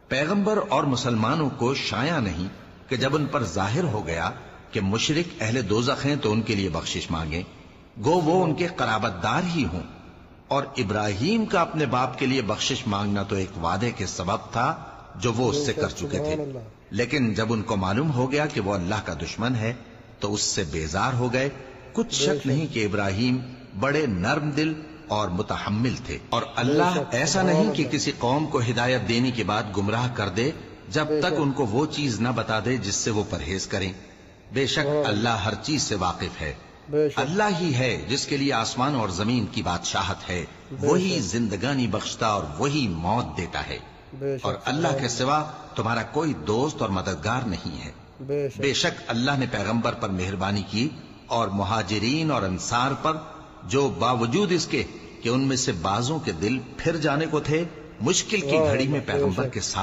پیغمبر اور مسلمانوں کو شایع نہیں کہ جب ان پر ظاہر ہو گیا کہ مشرک اہل دوزخ ہیں تو ان کے لیے بخشش مانگیں، گو وہ ان کے قرابت دار ہی ہوں۔ اور ابراہیم کا اپنے باپ کے لیے بخشش مانگنا تو ایک وعدے کے سبب تھا جو وہ اس سے کر چکے تھے، لیکن جب ان کو معلوم ہو گیا کہ وہ اللہ کا دشمن ہے تو اس سے بیزار ہو گئے۔ کچھ شک نہیں کہ ابراہیم بڑے نرم دل اور متحمل تھے، اور اللہ ایسا نہیں کہ کسی قوم کو ہدایت دینے کے بعد گمراہ کر دے جب تک ان کو وہ چیز نہ بتا دے جس سے وہ پرہیز کریں۔ بے شک اللہ ہر چیز سے واقف ہے۔ اللہ ہی ہے جس کے لیے آسمان اور زمین کی بادشاہت ہے، وہی زندگانی بخشتا اور وہی موت دیتا ہے، اور اللہ کے سوا تمہارا کوئی دوست اور مددگار نہیں ہے۔ بے شک اللہ نے پیغمبر پر مہربانی کی اور مہاجرین اور انصار پر، جو باوجود اس کے کہ ان میں سے بعضوں کے دل پھر جانے کو تھے، مشکل کی گھڑی میں پیغمبر کے ساتھ